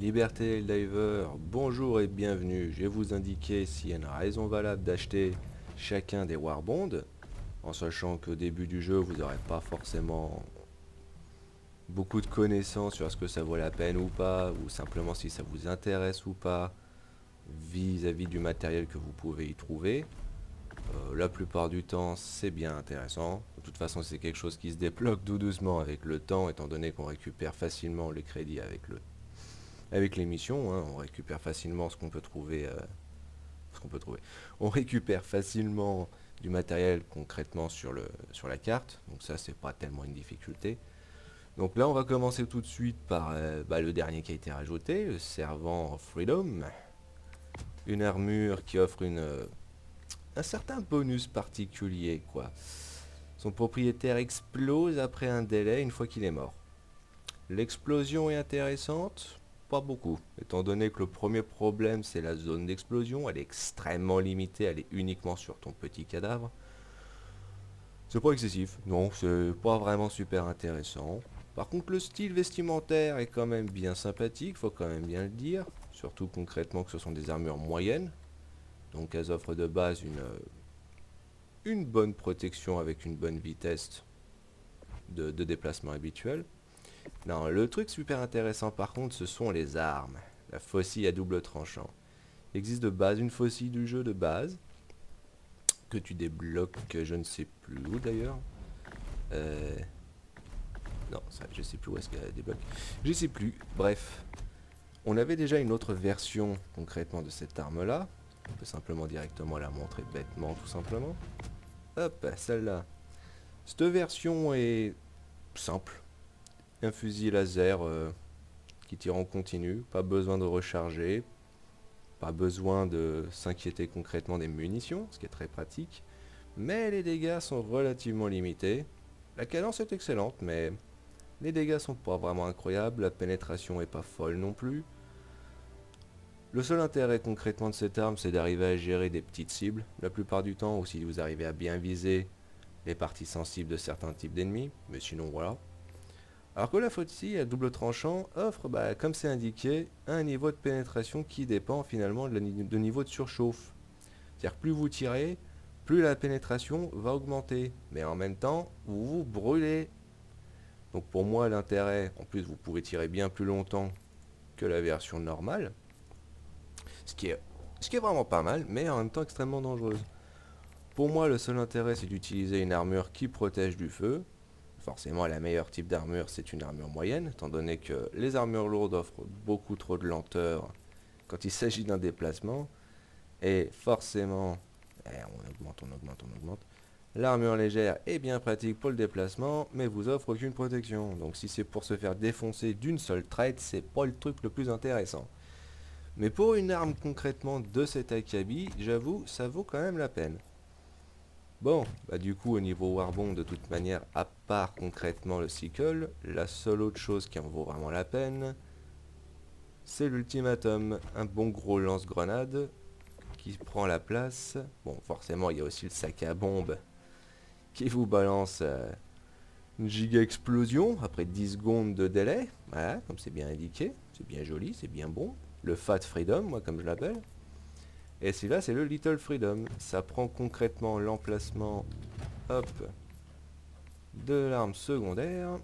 Liberté Diver, bonjour et bienvenue. Je vais vous indiquer s'il y a une raison valable d'acheter chacun des Warbonds, en sachant qu'au début du jeu, vous n'aurez pas forcément beaucoup de connaissances sur ce que ça vaut la peine ou pas, ou simplement si ça vous intéresse ou pas, vis-à-vis du matériel que vous pouvez y trouver. La plupart du temps, c'est bien intéressant. De toute façon, c'est quelque chose qui se débloque tout doucement avec le temps, étant donné qu'on récupère facilement les crédits avec les missions, hein. On récupère facilement ce qu'on peut trouver, On récupère facilement du matériel concrètement sur la carte, donc ça c'est pas tellement une difficulté. Donc là on va commencer tout de suite par le dernier qui a été rajouté, le servant Freedom. Une armure qui offre un certain bonus particulier quoi. Son propriétaire explose après un délai une fois qu'il est mort. L'explosion est intéressante, pas beaucoup, étant donné que le premier problème c'est la zone d'explosion, elle est extrêmement limitée, elle est uniquement sur ton petit cadavre. C'est pas excessif, non, c'est pas vraiment super intéressant. Par contre le style vestimentaire est quand même bien sympathique, faut quand même bien le dire, surtout concrètement que ce sont des armures moyennes, donc elles offrent de base une bonne protection avec une bonne vitesse de déplacement habituel. Non, le truc super intéressant par contre, ce sont les armes. La faucille à double tranchant. Il existe de base une faucille du jeu de base, que tu débloques, je ne sais plus où d'ailleurs. Non, ça, je sais plus où est-ce qu'elle débloque. Je sais plus, bref. On avait déjà une autre version concrètement de cette arme-là. On peut simplement directement la montrer bêtement, tout simplement. Hop, celle-là. Cette version est simple. Un fusil laser qui tire en continu, pas besoin de recharger, pas besoin de s'inquiéter concrètement des munitions, ce qui est très pratique, mais les dégâts sont relativement limités. La cadence est excellente, mais les dégâts sont pas vraiment incroyables, la pénétration est pas folle non plus. Le seul intérêt concrètement de cette arme, c'est d'arriver à gérer des petites cibles, la plupart du temps, ou si vous arrivez à bien viser les parties sensibles de certains types d'ennemis, mais sinon voilà. Alors que la faucille à double tranchant offre, comme c'est indiqué, un niveau de pénétration qui dépend finalement de niveau de surchauffe. C'est-à-dire plus vous tirez, plus la pénétration va augmenter. Mais en même temps, vous vous brûlez. Donc pour moi l'intérêt, en plus vous pouvez tirer bien plus longtemps que la version normale. Ce qui est vraiment pas mal, mais en même temps extrêmement dangereuse. Pour moi le seul intérêt c'est d'utiliser une armure qui protège du feu. Forcément, la meilleure type d'armure, c'est une armure moyenne, étant donné que les armures lourdes offrent beaucoup trop de lenteur quand il s'agit d'un déplacement. Et forcément, on augmente. L'armure légère est bien pratique pour le déplacement, mais vous offre aucune protection. Donc si c'est pour se faire défoncer d'une seule traite, c'est pas le truc le plus intéressant. Mais pour une arme concrètement de cet acabit, j'avoue, ça vaut quand même la peine. Bon, du coup au niveau Warbond, de toute manière, à part concrètement le Sickle, la seule autre chose qui en vaut vraiment la peine, c'est l'ultimatum, un bon gros lance-grenade qui prend la place. Bon, forcément il y a aussi le sac à bombe qui vous balance une giga explosion après 10 secondes de délai, voilà, comme c'est bien indiqué, c'est bien joli, c'est bien bon. Le Fat Freedom, moi comme je l'appelle. Et celui-là, c'est le Little Freedom. Ça prend concrètement l'emplacement, hop, de l'arme secondaire.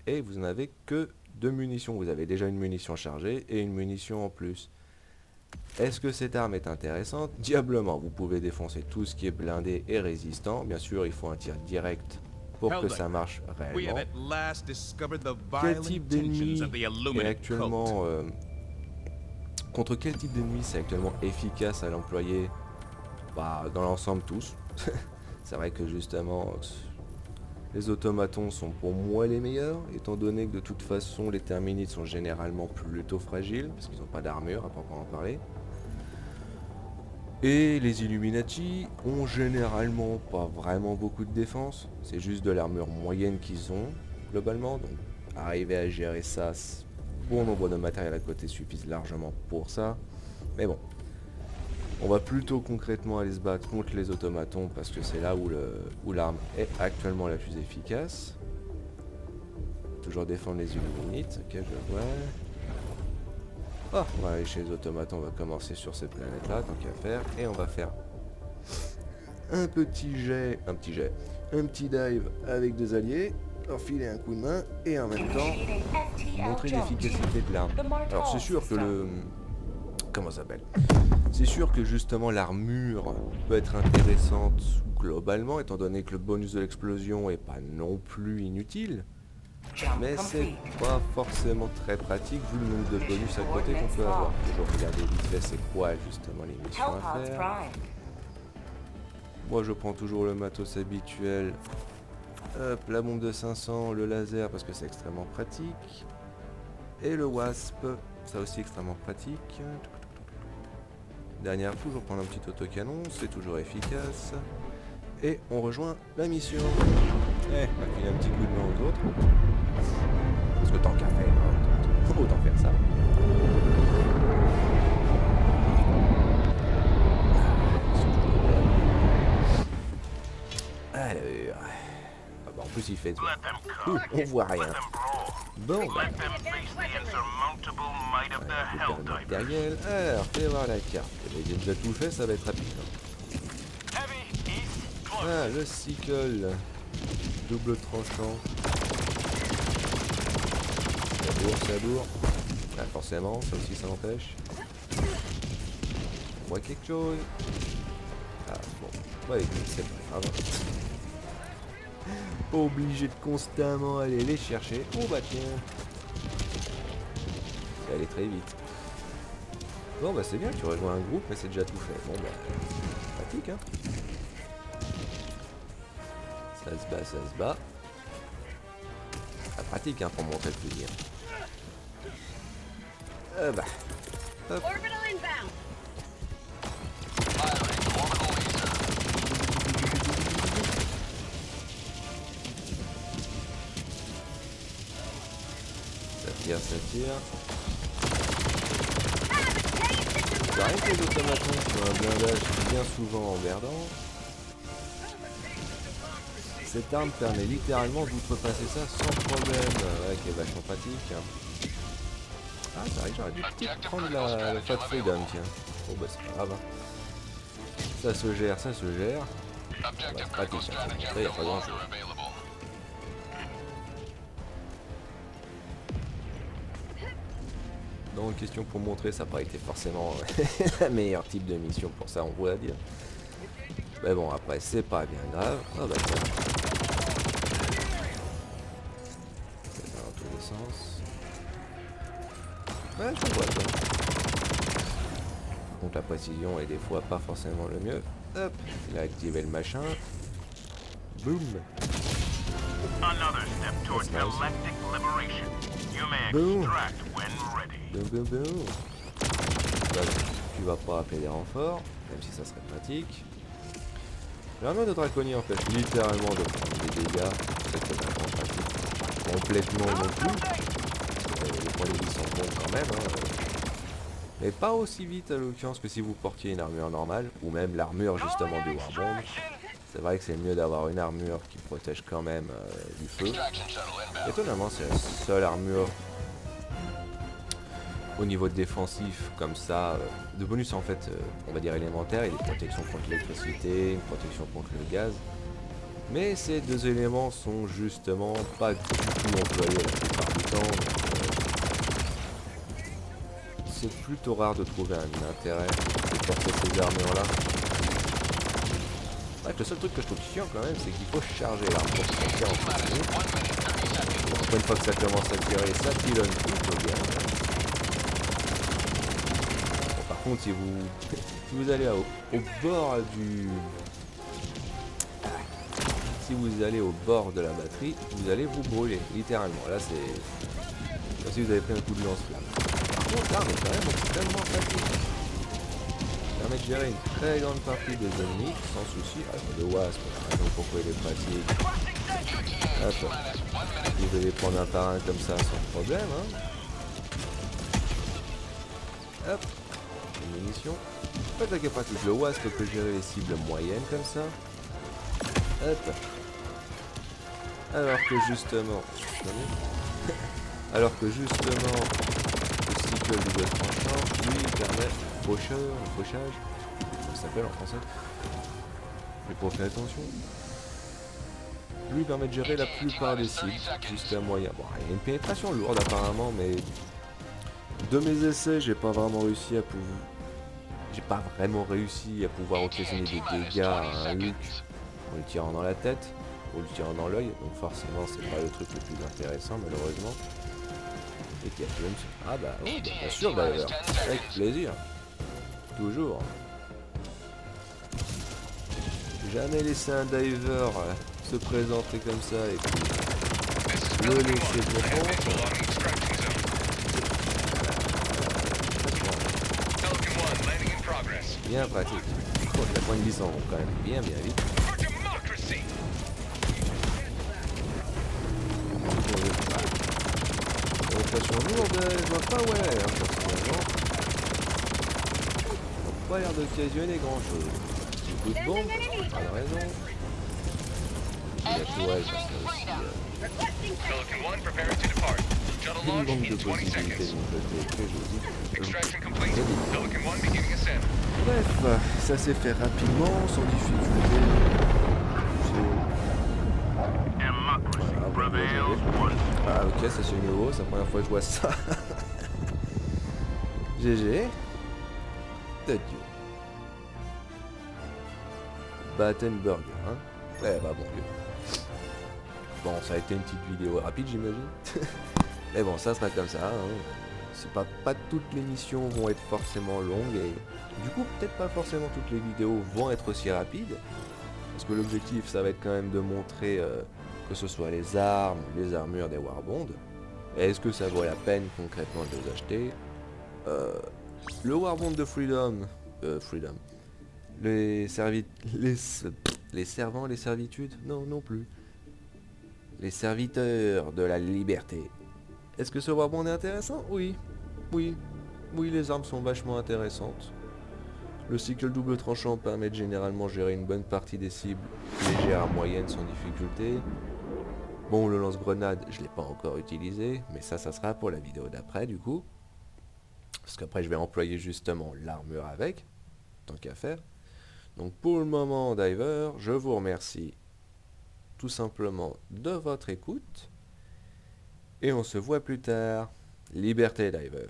Et vous n'avez que 2 munitions. Vous avez déjà une munition chargée et une munition en plus. Est-ce que cette arme est intéressante? Diablement, vous pouvez défoncer tout ce qui est blindé et résistant. Bien sûr, il faut un tir direct pour que ça marche réellement. Quel type d'ennemi est actuellement... Contre quel type d'ennemi c'est actuellement efficace à l'employer? Dans l'ensemble tous. C'est vrai que justement, les automatons sont pour moi les meilleurs, étant donné que de toute façon les terminites sont généralement plutôt fragiles, parce qu'ils n'ont pas d'armure à proprement parler. Et les Illuminati ont généralement pas vraiment beaucoup de défense, c'est juste de l'armure moyenne qu'ils ont, globalement, donc arriver à gérer ça, bon nombre de matériel à côté suffisent largement pour ça. Mais bon, on va plutôt concrètement aller se battre contre les automatons parce que c'est là où l'arme est actuellement la plus efficace. Toujours défendre les Illuminates, ok je vois. Oh, on va aller chez les automates, on va commencer sur cette planète-là, tant qu'à faire. Et on va faire un petit dive avec des alliés, leur filer un coup de main et en même temps montrer l'efficacité de l'arme. Alors c'est sûr que comment ça s'appelle? C'est sûr que justement l'armure peut être intéressante globalement, étant donné que le bonus de l'explosion est pas non plus inutile. Mais c'est pas forcément très pratique vu le nombre de bonus à côté qu'on peut avoir. Toujours regarder vite fait c'est quoi justement les missions à faire. Moi je prends toujours le matos habituel. Hop, la bombe de 500, le laser parce que c'est extrêmement pratique. Et le wasp, ça aussi extrêmement pratique. Dernière, toujours prendre un petit autocanon, c'est toujours efficace. Et on rejoint la mission. On va filer un petit coup de main aux autres. Parce que tant qu'à faire, autant faire ça. Alors... Ah bah en plus il fait... on voit rien. Bon, bah... le matériel. Alors, fais voir la carte. Il a déjà tout fait, ça va être rapide. Ah, le sickle. Double tranchant. Ça bourre. Ah, forcément, ça aussi ça empêche. On voit quelque chose. Ah, bon. Ouais, c'est pas grave. Pas obligé de constamment aller les chercher. Oh bah tiens. Ça allait très vite. Bon bah c'est bien, tu rejoins un groupe, mais c'est déjà tout fait. Bon bah, pratique hein. Ça se bat. Ah, pratique hein, pour montrer le plaisir. Bah. Hop. Ça tire. C'est rien que les automatons qui ont un blindage bien souvent emmerdant. Cette arme permet littéralement d'outrepasser ça sans problème. Ouais, qui est vachement pratique. Ah, c'est vrai que j'aurais dû peut-être prendre la Fat Freedom, tiens. Bon bah c'est pas grave. Hein. Ça se gère. Bah, c'est pratique, hein. Ça, y a pas grand chose. Donc question pour montrer, ça n'a pas été forcément la meilleure type de mission pour ça, on pourrait dire. Mais bon, après, c'est pas bien grave. Ah bah tiens. C'est dans tous les sens. Ouais, je vois ça. Par contre, la précision est des fois pas forcément le mieux. Hop, il a activé le machin. Boum. Boum. Boum. Bah, tu vas pas appeler des renforts, même si ça serait pratique. L'armure de Draconie empêche littéralement de prendre des dégâts. C'est totalement pratique. Pas complètement non plus. Les points de vie sont bons quand même. Hein. Mais pas aussi vite à l'occurrence que si vous portiez une armure normale, ou même l'armure justement du Warband. C'est vrai que c'est mieux d'avoir une armure qui protège quand même du feu. Étonnamment, c'est la seule armure au niveau de défensif comme ça, de bonus en fait, on va dire élémentaire, il y a des protections contre l'électricité, une protection contre le gaz. Mais ces deux éléments sont justement pas du tout employés la plupart du temps. C'est plutôt rare de trouver un intérêt de porter ces armures là. Ouais, le seul truc que je trouve chiant quand même, c'est qu'il faut charger l'arme pour se sortir en continu. Une fois que ça commence à tirer, ça pilonne plutôt bien. Par contre, si vous allez au bord du... Si vous allez au bord de la batterie, vous allez vous brûler, littéralement. Là, c'est... Comme si vous avez pris un coup de lance-flamme. Par contre, l'arme est quand même extrêmement facile. Ça permet de gérer une très grande partie des ennemis sans souci. Ah, le wasp, donc pourquoi il est pratique. Attends. Vous allez prendre un par un comme ça sans problème. Hein. Hop. Une munition. En fait, là qui est pratique, le wasp peut gérer les cibles moyennes comme ça. Hop. Alors que justement... le cycle double tranchant fauchage, comment ça s'appelle en français. Mais pour faire attention. Lui permet de gérer la plupart des cibles jusqu'à moyen. Bon, il y a une pénétration lourde apparemment, mais de mes essais, j'ai pas vraiment réussi à pouvoir occasionner des dégâts à un Hulk en lui tirant dans la tête ou lui tirant dans l'œil. Donc forcément, c'est pas le truc le plus intéressant malheureusement. Et Cat Jones, ah bah oui, bah, bien sûr d'ailleurs, avec plaisir, toujours. Jamais laisser un diver se présenter comme ça et puis le laisser pour bien pratique. Oh, la pointe glissant quand même bien vite. Rotation lourde, je vois pas où elle est, personnellement. Pas l'air d'occasionner grand chose. Petit coup de bombe, pas de raison. Il a tout ouais, ça aussi. Une bombe de possibilités de mon côté que je dis. Bref, ça s'est fait rapidement, sans difficulté. Ah ok, ça c'est nouveau, c'est la première fois que je vois ça. GG. Thank you. Battenburger, hein. Eh bah bon Dieu. Bon, ça a été une petite vidéo rapide j'imagine. Mais bon, ça sera comme ça, hein. C'est pas toutes les missions vont être forcément longues et du coup peut-être pas forcément toutes les vidéos vont être aussi rapides. Parce que l'objectif ça va être quand même de montrer que ce soit les armes, les armures des Warbonds. Est-ce que ça vaut la peine concrètement de les acheter? Le Warbond de Freedom, les servants, les servitudes, non plus. Les serviteurs de la liberté. Est-ce que ce Warbond est intéressant? Oui, les armes sont vachement intéressantes. Le cycle double tranchant permet de généralement gérer une bonne partie des cibles légères à moyennes sans difficulté. Bon, le lance-grenade, je l'ai pas encore utilisé, mais ça sera pour la vidéo d'après du coup. Parce qu'après je vais employer justement l'armure avec, tant qu'à faire. Donc pour le moment, Diver, je vous remercie tout simplement de votre écoute. Et on se voit plus tard. Liberté, Diver.